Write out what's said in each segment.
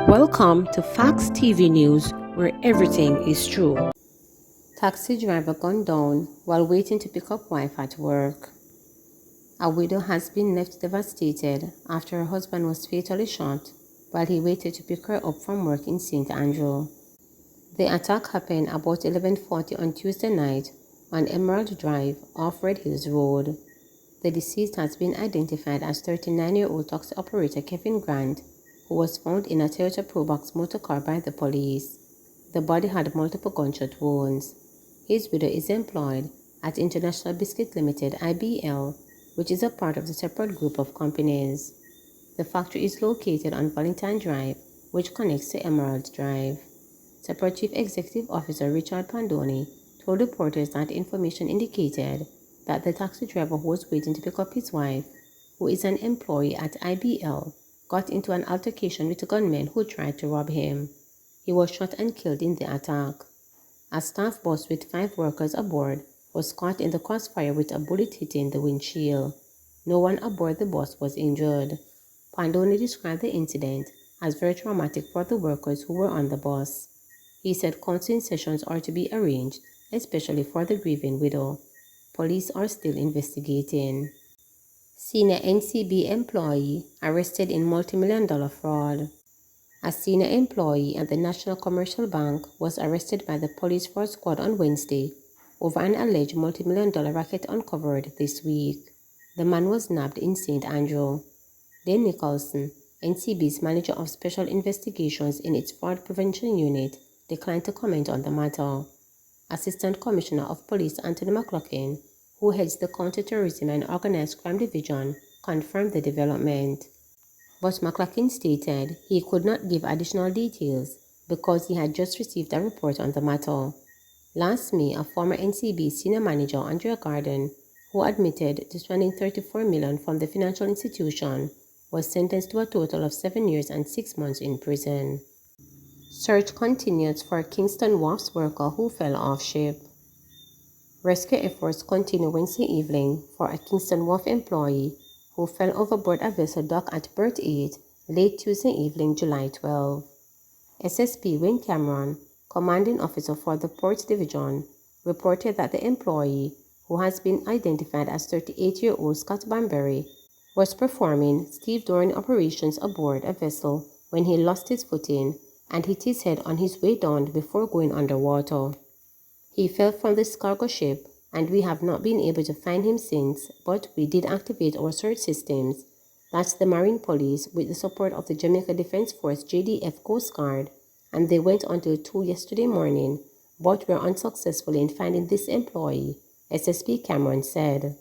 Welcome to Facts TV News, where everything is true. Taxi driver gunned down while waiting to pick up wife at work. A widow has been left devastated after her husband was fatally shot while he waited to pick her up from work in St. Andrew. The attack happened about 11:40 on Tuesday night on Emerald Drive off Red Hills Road. The deceased has been identified as 39-year-old taxi operator Kevin Grant, who was found in a Toyota Probox motor car by the police. The body had multiple gunshot wounds. His widow is employed at International Biscuit Limited (IBL), which is a part of the separate group of companies. The factory is located on Valentine Drive, which connects to Emerald Drive. Separate Chief Executive Officer Richard Pandoni told reporters that information indicated that the taxi driver who was waiting to pick up his wife, who is an employee at IBL, got into an altercation with a gunman who tried to rob him. He was shot and killed in the attack. A staff bus with 5 workers aboard was caught in the crossfire with a bullet hitting the windshield. No one aboard the bus was injured. Pandoni described the incident as very traumatic for the workers who were on the bus. He said counseling sessions are to be arranged, especially for the grieving widow. Police are still investigating. Senior NCB employee arrested in multi-million-dollar fraud. A senior employee at the National Commercial Bank was arrested by the police fraud squad on Wednesday over an alleged multi-million-dollar racket uncovered this week. The man was nabbed in St. Andrew. Dan Nicholson, NCB's manager of special investigations in its fraud prevention unit, declined to comment on the matter. Assistant Commissioner of Police Anthony McLaughlin, who heads the Counter-Terrorism and Organized Crime Division, confirmed the development. But McLaughlin stated he could not give additional details because he had just received a report on the matter. Last May, a former NCB senior manager, Andrea Garden, who admitted to spending $34 million from the financial institution, was sentenced to a total of 7 years and 6 months in prison. Search continues for a Kingston Wharf's worker who fell off ship. Rescue efforts continue Wednesday evening for a Kingston Wharf employee who fell overboard a vessel docked at berth 8 late Tuesday evening, July 12. SSP Wayne Cameron, commanding officer for the Port Division, reported that the employee, who has been identified as 38-year-old Scott Banbury, was performing stevedoring operations aboard a vessel when he lost his footing and hit his head on his way down before going underwater. He fell from this cargo ship, and we have not been able to find him since, but we did activate our search systems. That's the Marine Police with the support of the Jamaica Defense Force JDF Coast Guard, and they went until 2 yesterday morning, but were unsuccessful in finding this employee, SSP Cameron said.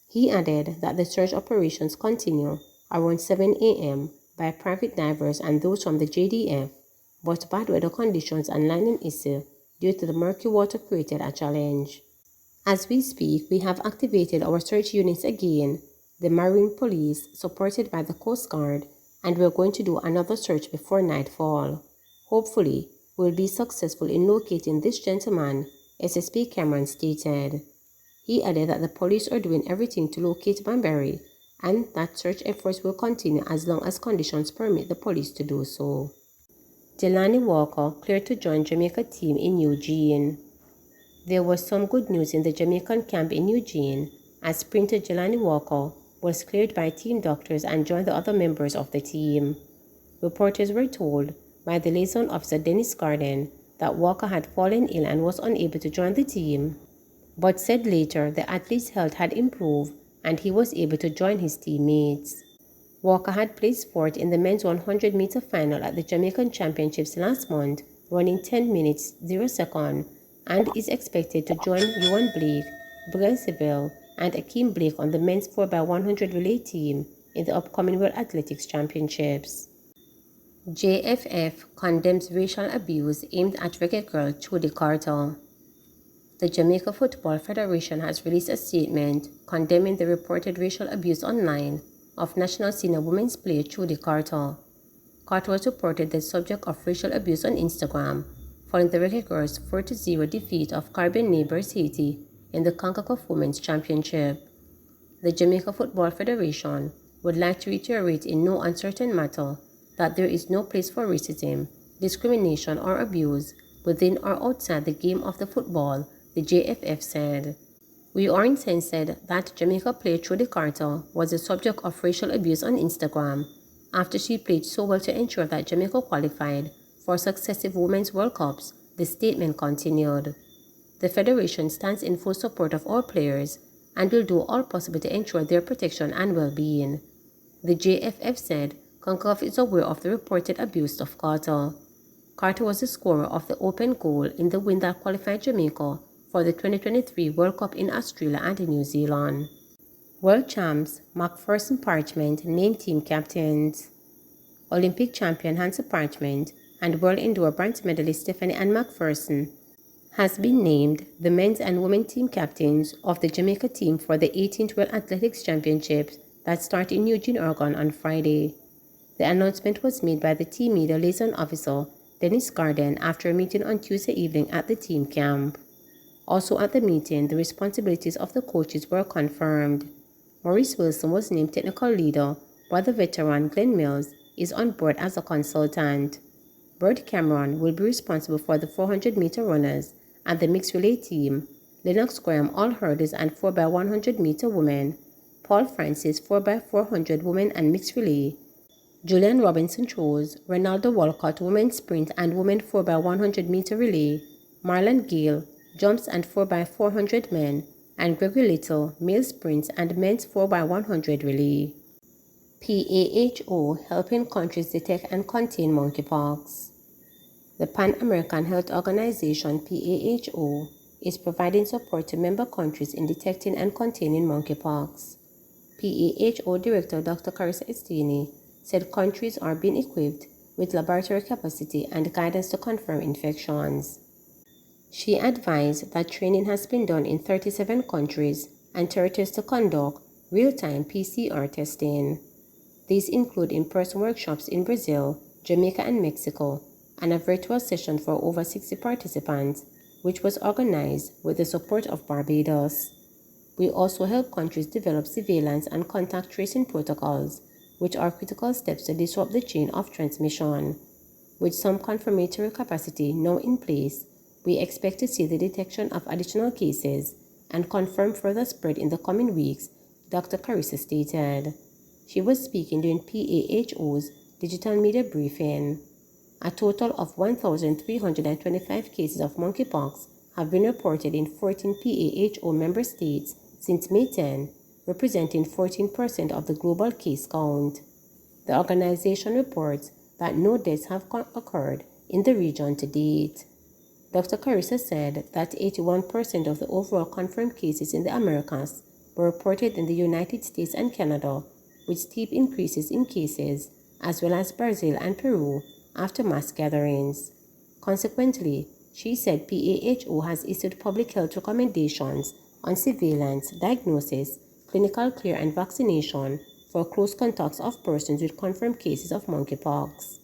He added that the search operations continue around 7 a.m. by private divers and those from the JDF, but bad weather conditions and landing issue due to the murky water created a challenge. As we speak, we have activated our search units again, the Marine Police, supported by the Coast Guard, and we're going to do another search before nightfall. Hopefully, we'll be successful in locating this gentleman, SSP Cameron stated. He added that the police are doing everything to locate Banbury, and that search efforts will continue as long as conditions permit the police to do so. Delaney cleared to join Jamaica team in Eugene. There was some good news in the Jamaican camp in Eugene as sprinter Delaney was cleared by team doctors and joined the other members of the team. Reporters were told by the liaison officer Dennis Garden that Walker had fallen ill and was unable to join the team, but said later the athlete's health had improved and he was able to join his teammates. Walker had placed fourth in the men's 100-meter final at the Jamaican Championships last month, running 10 minutes 0 seconds, and is expected to join Ewan Blake, Brian Seville, and Akeem Blake on the men's 4x100 relay team in the upcoming World Athletics Championships. JFF condemns racial abuse aimed at reggae girl Trudy Carter. The Jamaica Football Federation has released a statement condemning the reported racial abuse online of national senior women's player Trudy Carter. Carter was reported the subject of racial abuse on Instagram following the Reggae Girls' 4-0 defeat of Caribbean neighbors Haiti in the CONCACAF Women's Championship. The Jamaica Football Federation would like to reiterate in no uncertain matter that there is no place for racism, discrimination, or abuse within or outside the game of the football, the JFF said. We are incensed that Jamaica player Trudy Carter was the subject of racial abuse on Instagram after she played so well to ensure that Jamaica qualified for successive Women's World Cups, the statement continued. The Federation stands in full support of all players and will do all possible to ensure their protection and well-being. The JFF said CONCACAF is aware of the reported abuse of Carter. Carter was the scorer of the open goal in the win that qualified Jamaica for the 2023 World Cup in Australia and New Zealand. World champs Macpherson Parchment named team captains. Olympic champion Hansa Parchment and World Indoor bronze medalist Stephanie Ann Macpherson has been named the men's and women's team captains of the Jamaica team for the 18th World Athletics Championships that start in Eugene, Oregon on Friday. The announcement was made by the team media liaison officer Dennis Garden after a meeting on Tuesday evening at the team camp. Also at the meeting, the responsibilities of the coaches were confirmed. Maurice Wilson was named technical leader, while the veteran Glenn Mills is on board as a consultant. Bert Cameron will be responsible for the 400-meter runners and the mixed relay team, Lennox Graham all hurdles and 4x100-meter women, Paul Francis 4x400 women and mixed relay, Julian Robinson throws, Ronaldo Walcott women's sprint and women 4x100-meter relay, Marlon Gale jumps and 4x400 men, and Gregory Little male sprints and men's 4x100 relay. PAHO helping countries detect and contain monkeypox. The Pan American Health Organization PAHO is providing support to member countries in detecting and containing monkeypox. PAHO Director Dr. Carissa Estini said countries are being equipped with laboratory capacity and guidance to confirm infections. She advised that training has been done in 37 countries and territories to conduct real-time PCR testing. These include in-person workshops in Brazil, Jamaica, and Mexico, and a virtual session for over 60 participants, which was organized with the support of Barbados. We also help countries develop surveillance and contact tracing protocols, which are critical steps to disrupt the chain of transmission. With some confirmatory capacity now in place, we expect to see the detection of additional cases and confirm further spread in the coming weeks, Dr. Carissa stated. She was speaking during PAHO's digital media briefing. A total of 1,325 cases of monkeypox have been reported in 14 PAHO member states since May 10, representing 14% of the global case count. The organization reports that no deaths have occurred in the region to date. Dr. Carissa said that 81% of the overall confirmed cases in the Americas were reported in the United States and Canada, with steep increases in cases, as well as Brazil and Peru, after mass gatherings. Consequently, she said PAHO has issued public health recommendations on surveillance, diagnosis, clinical care, and vaccination for close contacts of persons with confirmed cases of monkeypox.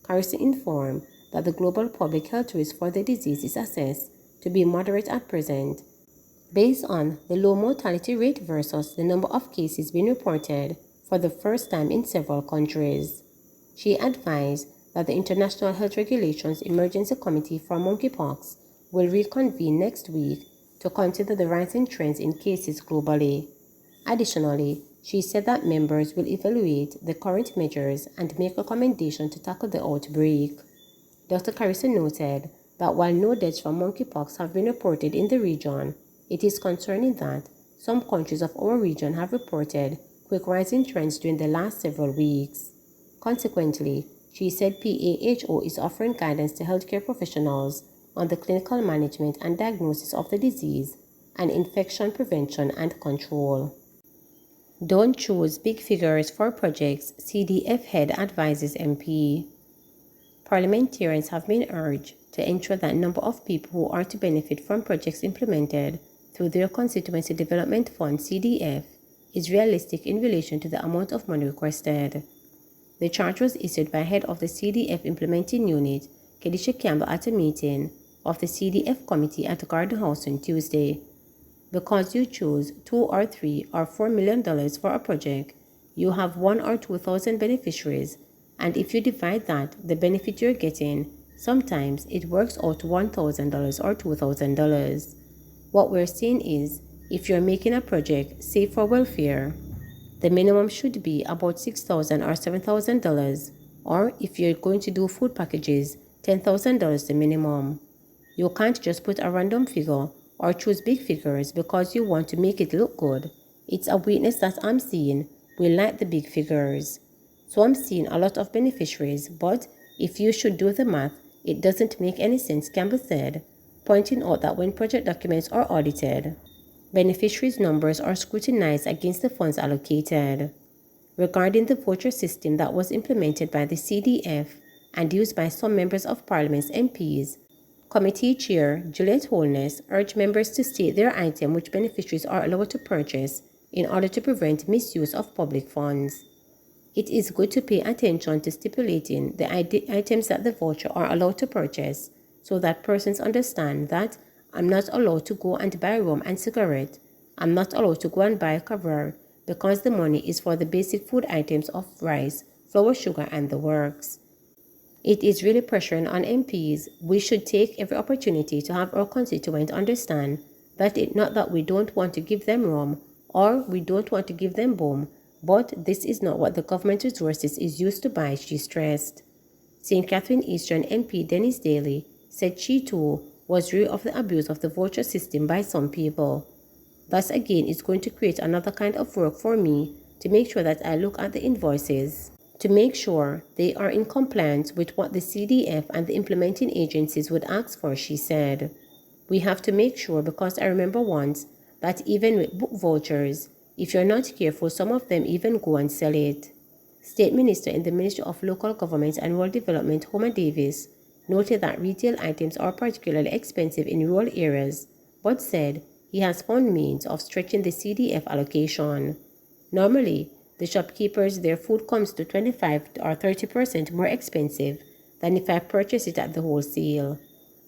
Carissa informed that the global public health risk for the disease is assessed to be moderate at present, based on the low mortality rate versus the number of cases being reported for the first time in several countries. She advised that the International Health Regulations Emergency Committee for Monkeypox will reconvene next week to consider the rising trends in cases globally. Additionally, she said that members will evaluate the current measures and make recommendations to tackle the outbreak. Dr. Carissa noted that while no deaths from monkeypox have been reported in the region, it is concerning that some countries of our region have reported quick rising trends during the last several weeks. Consequently, she said PAHO is offering guidance to healthcare professionals on the clinical management and diagnosis of the disease and infection prevention and control. Don't choose big figures for projects, CDF head advises MP. Parliamentarians have been urged to ensure that the number of people who are to benefit from projects implemented through their Constituency Development Fund CDF is realistic in relation to the amount of money requested. The charge was issued by head of the CDF Implementing Unit, Kedisha Campbell, at a meeting of the CDF committee at Garden House on Tuesday. Because you choose $2 or $3 or $4 million for a project, you have 1,000 or 2,000 beneficiaries, And if you divide that, the benefit you're getting, sometimes it works out to $1,000 or $2,000. What we're saying is, if you're making a project, say for welfare, the minimum should be about $6,000 or $7,000, or if you're going to do food packages, $10,000 the minimum. You can't just put a random figure or choose big figures because you want to make it look good. It's a weakness that I'm seeing. We like the big figures. So I'm seeing a lot of beneficiaries, but if you should do the math, it doesn't make any sense, Campbell said, pointing out that when project documents are audited, beneficiaries' numbers are scrutinized against the funds allocated. Regarding the voucher system that was implemented by the CDF and used by some members of Parliament's MPs, Committee Chair Juliet Holness urged members to state their item which beneficiaries are allowed to purchase in order to prevent misuse of public funds. It is good to pay attention to stipulating the items that the voucher are allowed to purchase so that persons understand that I'm not allowed to go and buy rum and cigarette. I'm not allowed to go and buy cover because the money is for the basic food items of rice, flour, sugar, and the works. It is really pressuring on MPs. We should take every opportunity to have our constituents understand that it's not that we don't want to give them rum or we don't want to give them boom, but this is not what the government resources is used to buy, she stressed. St. Catherine Eastern MP Dennis Daly said she too was weary of the abuse of the voucher system by some people. Thus again, it's going to create another kind of work for me to make sure that I look at the invoices to make sure they are in compliance with what the CDF and the implementing agencies would ask for, she said. We have to make sure, because I remember once that even with book vouchers, if you're not careful, some of them even go and sell it. State Minister in the Ministry of Local Government and Rural Development, Homer Davis, noted that retail items are particularly expensive in rural areas, but said he has found means of stretching the CDF allocation. Normally, the shopkeepers, their food comes to 25 or 30% more expensive than if I purchase it at the wholesale.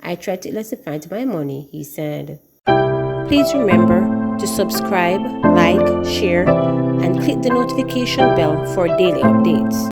I try to classify my money, he said. Please remember to subscribe, like, share, and click the notification bell for daily updates.